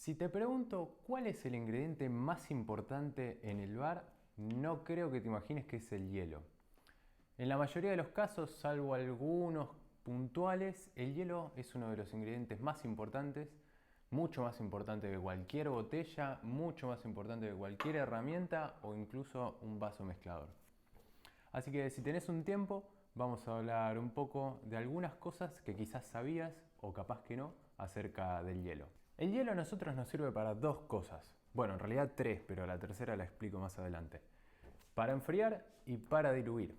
Si te pregunto cuál es el ingrediente más importante en el bar, no creo que te imagines que es el hielo. En la mayoría de los casos, salvo algunos puntuales, el hielo es uno de los ingredientes más importantes, mucho más importante que cualquier botella, mucho más importante que cualquier herramienta o incluso un vaso mezclador. Así que si tenés un tiempo, vamos a hablar un poco de algunas cosas que quizás sabías o capaz que no acerca del hielo. El hielo a nosotros nos sirve para dos cosas. Bueno, en realidad tres, pero la tercera la explico más adelante. Para enfriar y para diluir.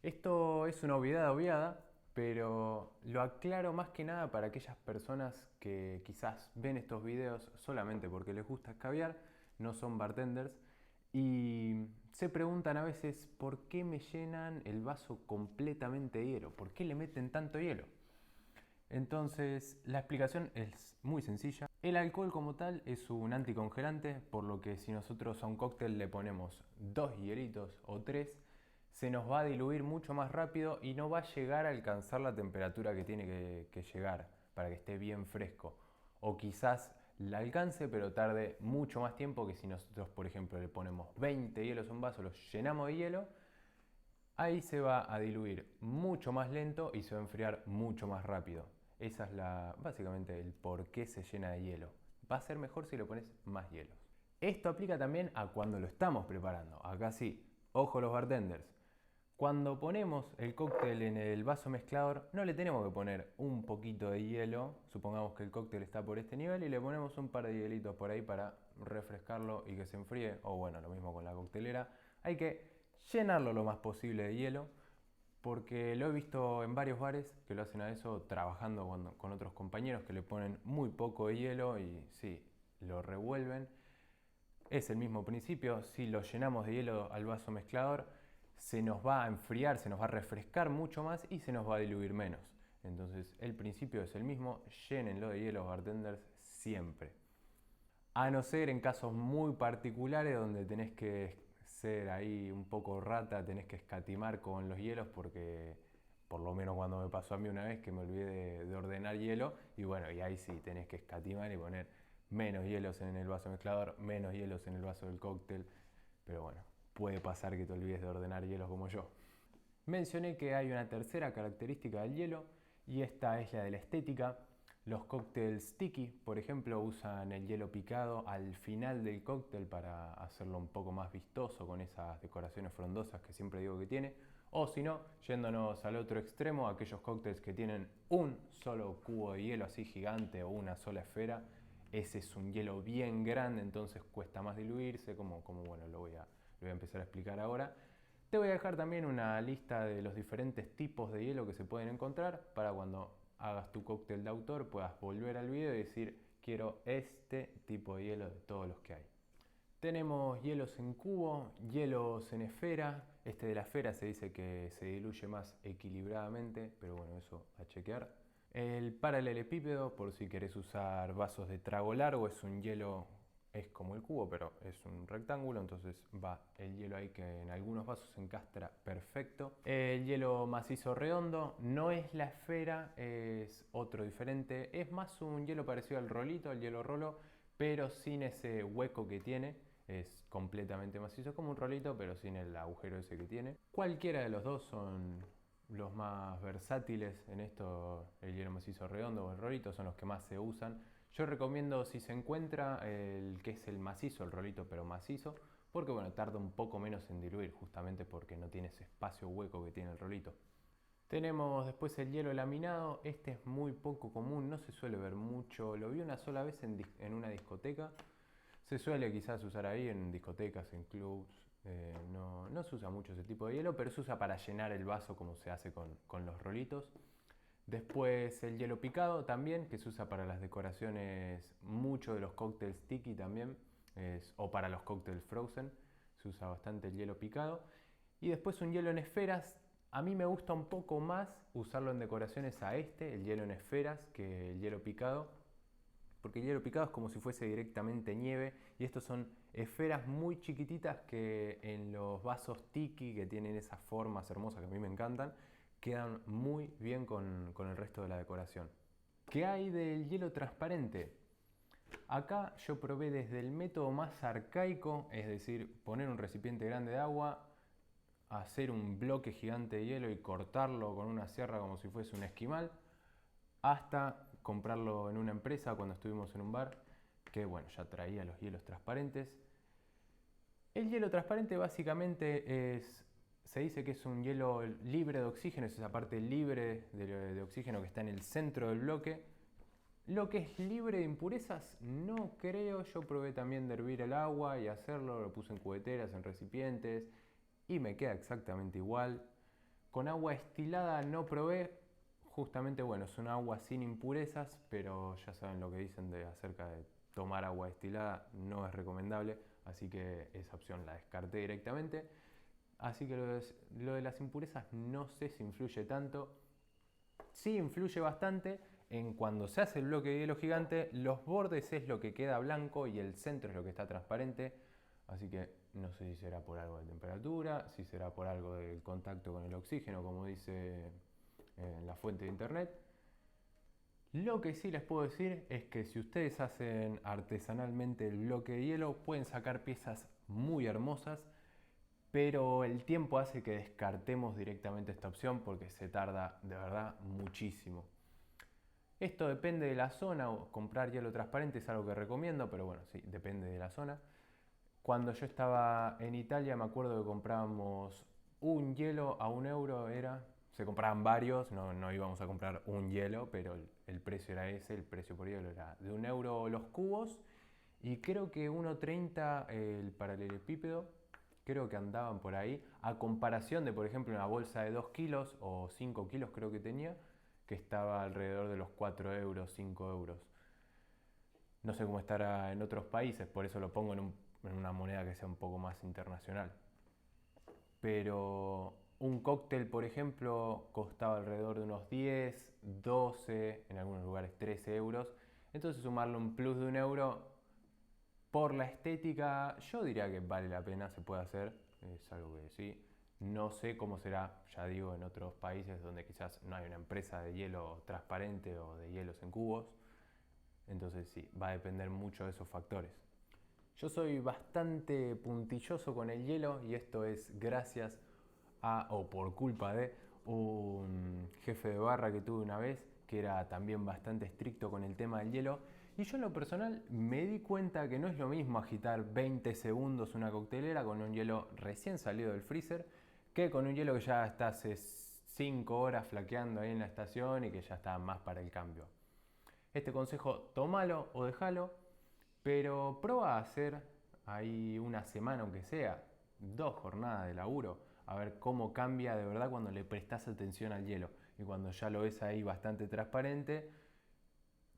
Esto es una obviedad obviada, pero lo aclaro más que nada para aquellas personas que quizás ven estos videos solamente porque les gusta escabiar, no son bartenders, y se preguntan a veces por qué me llenan el vaso completamente de hielo, por qué le meten tanto hielo. Entonces, la explicación es muy sencilla. El alcohol como tal es un anticongelante, por lo que si nosotros a un cóctel le ponemos 2 hielitos o 3, se nos va a diluir mucho más rápido y no va a llegar a alcanzar la temperatura que tiene que llegar para que esté bien fresco. O quizás la alcance, pero tarde mucho más tiempo que si nosotros, por ejemplo, le ponemos 20 hielos a un vaso, los llenamos de hielo. Ahí se va a diluir mucho más lento y se va a enfriar mucho más rápido. Esa es básicamente el por qué se llena de hielo. Va a ser mejor si le pones más hielos. Esto aplica también a cuando lo estamos preparando. Acá sí, ojo los bartenders. Cuando ponemos el cóctel en el vaso mezclador, no le tenemos que poner un poquito de hielo. Supongamos que el cóctel está por este nivel y le ponemos un par de hielitos por ahí para refrescarlo y que se enfríe. O bueno, lo mismo con la coctelera. Hay que llenarlo lo más posible de hielo, porque lo he visto en varios bares que lo hacen a eso trabajando con otros compañeros que le ponen muy poco de hielo y sí, lo revuelven. Es el mismo principio, si lo llenamos de hielo al vaso mezclador, se nos va a enfriar, se nos va a refrescar mucho más y se nos va a diluir menos. Entonces el principio es el mismo, llénenlo de hielo bartenders siempre. A no ser en casos muy particulares donde tenés que ser ahí un poco rata, tenés que escatimar con los hielos porque por lo menos cuando me pasó a mí una vez que me olvidé de ordenar hielo y bueno, y ahí sí tenés que escatimar y poner menos hielos en el vaso mezclador, menos hielos en el vaso del cóctel, pero bueno, puede pasar que te olvides de ordenar hielos como yo. Mencioné que hay una tercera característica del hielo y esta es la de la estética. Los cócteles sticky, por ejemplo, usan el hielo picado al final del cóctel para hacerlo un poco más vistoso con esas decoraciones frondosas que siempre digo que tiene. O si no, yéndonos al otro extremo, aquellos cócteles que tienen un solo cubo de hielo así gigante o una sola esfera, ese es un hielo bien grande, entonces cuesta más diluirse, como bueno, lo voy a empezar a explicar ahora. Te voy a dejar también una lista de los diferentes tipos de hielo que se pueden encontrar para cuando hagas tu cóctel de autor puedas volver al video y decir quiero este tipo de hielo de todos los que hay. Tenemos hielos en cubo, hielos en esfera. Este de la esfera se dice que se diluye más equilibradamente, pero bueno, eso a chequear. El paralelepípedo, por si querés usar vasos de trago largo, es un hielo, es como el cubo, pero es un rectángulo, entonces va el hielo ahí que en algunos vasos se encastra perfecto. El hielo macizo redondo no es la esfera, es otro diferente, es más un hielo parecido al rolito, al hielo rolo, pero sin ese hueco que tiene. Es completamente macizo como un rolito, pero sin el agujero ese que tiene. Cualquiera de los dos son los más versátiles en esto. El hielo macizo redondo o el rolito son los que más se usan. Yo recomiendo si se encuentra el que es el macizo, el rolito pero macizo, porque bueno, tarda un poco menos en diluir, justamente porque no tiene ese espacio hueco que tiene el rolito. Tenemos después el hielo laminado, este es muy poco común, no se suele ver mucho, lo vi una sola vez en una discoteca. Se suele quizás usar ahí en discotecas, en clubs, no se usa mucho ese tipo de hielo, pero se usa para llenar el vaso como se hace con los rolitos. Después el hielo picado también, que se usa para las decoraciones, mucho de los cócteles tiki también, o para los cócteles frozen, se usa bastante el hielo picado. Y después un hielo en esferas, a mí me gusta un poco más usarlo en decoraciones a el hielo en esferas, que el hielo picado, porque el hielo picado es como si fuese directamente nieve y estos son esferas muy chiquititas que en los vasos tiki que tienen esas formas hermosas que a mí me encantan, quedan muy bien con el resto de la decoración. ¿Qué hay del hielo transparente? Acá yo probé desde el método más arcaico, es decir, poner un recipiente grande de agua, hacer un bloque gigante de hielo y cortarlo con una sierra como si fuese un esquimal, hasta comprarlo en una empresa cuando estuvimos en un bar, que bueno, ya traía los hielos transparentes. El hielo transparente básicamente se dice que es un hielo libre de oxígeno, es esa parte libre de oxígeno que está en el centro del bloque. Lo que es libre de impurezas, no creo. Yo probé también de hervir el agua y hacerlo, lo puse en cubeteras, en recipientes, y me queda exactamente igual. Con agua destilada no probé, justamente bueno, es un agua sin impurezas, pero ya saben lo que dicen acerca de tomar agua destilada, no es recomendable, así que esa opción la descarté directamente. Así que lo de las impurezas no sé si influye tanto. Sí influye bastante en cuando se hace el bloque de hielo gigante, los bordes es lo que queda blanco y el centro es lo que está transparente. Así que no sé si será por algo de temperatura, si será por algo del contacto con el oxígeno, como dice en la fuente de internet. Lo que sí les puedo decir es que si ustedes hacen artesanalmente el bloque de hielo, pueden sacar piezas muy hermosas, pero el tiempo hace que descartemos directamente esta opción porque se tarda de verdad muchísimo. Esto depende de la zona, o comprar hielo transparente es algo que recomiendo, pero bueno, sí, depende de la zona. Cuando yo estaba en Italia me acuerdo que comprábamos un hielo a 1 euro, se compraban varios, no íbamos a comprar un hielo, pero el precio era ese, el precio por hielo era de 1 euro los cubos y creo que 1,30 el paralelepípedo, creo que andaban por ahí, a comparación de por ejemplo una bolsa de 2 kilos o 5 kilos creo que tenía, que estaba alrededor de los 4 euros, 5 euros. No sé cómo estará en otros países, por eso lo pongo en una moneda que sea un poco más internacional. Pero un cóctel, por ejemplo, costaba alrededor de unos 10, 12, en algunos lugares 13 euros. Entonces sumarle un plus de 1 euro por la estética, yo diría que vale la pena, se puede hacer, es algo que sí. No sé cómo será, ya digo, en otros países donde quizás no hay una empresa de hielo transparente o de hielos en cubos. Entonces sí, va a depender mucho de esos factores. Yo soy bastante puntilloso con el hielo y esto es gracias a o por culpa de un jefe de barra que tuve una vez que era también bastante estricto con el tema del hielo. Y yo en lo personal me di cuenta que no es lo mismo agitar 20 segundos una coctelera con un hielo recién salido del freezer que con un hielo que ya está hace 5 horas flaqueando ahí en la estación y que ya está más para el cambio. Este consejo tómalo o déjalo, pero prueba a hacer ahí una semana aunque sea, 2 jornadas de laburo, a ver cómo cambia de verdad cuando le prestas atención al hielo. Y cuando ya lo ves ahí bastante transparente,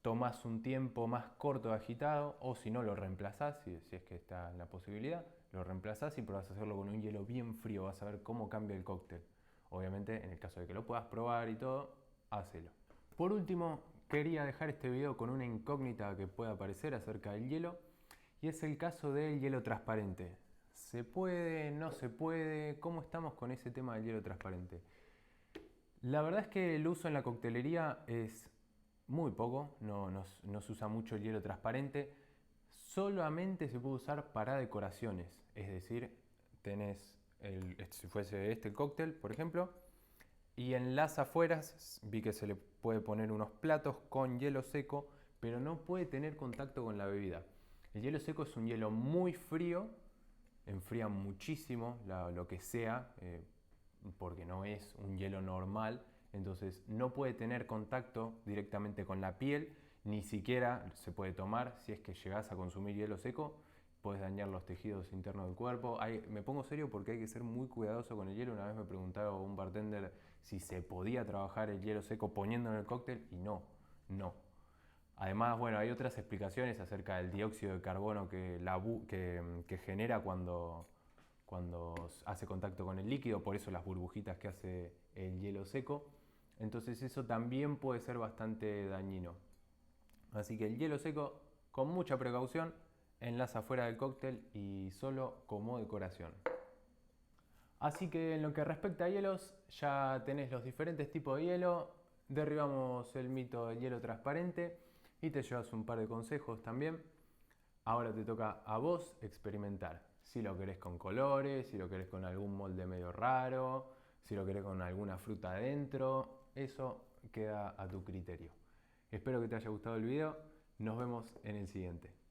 tomás un tiempo más corto de agitado, o si no lo reemplazás, si es que está la posibilidad, lo reemplazás y probás a hacerlo con un hielo bien frío, vas a ver cómo cambia el cóctel. Obviamente, en el caso de que lo puedas probar y todo, hacelo. Por último, quería dejar este video con una incógnita que pueda aparecer acerca del hielo, y es el caso del hielo transparente. ¿Se puede? ¿No se puede? ¿Cómo estamos con ese tema del hielo transparente? La verdad es que el uso en la coctelería es muy poco, no se usa mucho el hielo transparente, solamente se puede usar para decoraciones, es decir, tenés, si fuese este el cóctel, por ejemplo, y en las afueras vi que se le puede poner unos platos con hielo seco, pero no puede tener contacto con la bebida. El hielo seco es un hielo muy frío, enfría muchísimo lo que sea, porque no es un hielo normal, entonces no puede tener contacto directamente con la piel, ni siquiera se puede tomar. Si es que llegas a consumir hielo seco, puedes dañar los tejidos internos del cuerpo. Me pongo serio porque hay que ser muy cuidadoso con el hielo. Una vez me preguntaba un bartender si se podía trabajar el hielo seco poniendo en el cóctel y no. Además, bueno, hay otras explicaciones acerca del dióxido de carbono que genera cuando hace contacto con el líquido, por eso las burbujitas que hace el hielo seco. Entonces eso también puede ser bastante dañino. Así que el hielo seco, con mucha precaución, enlaza fuera del cóctel y solo como decoración. Así que en lo que respecta a hielos, ya tenés los diferentes tipos de hielo, derribamos el mito del hielo transparente y te llevas un par de consejos también. Ahora te toca a vos experimentar. Si lo querés con colores, si lo querés con algún molde medio raro, si lo querés con alguna fruta adentro, eso queda a tu criterio. Espero que te haya gustado el video. Nos vemos en el siguiente.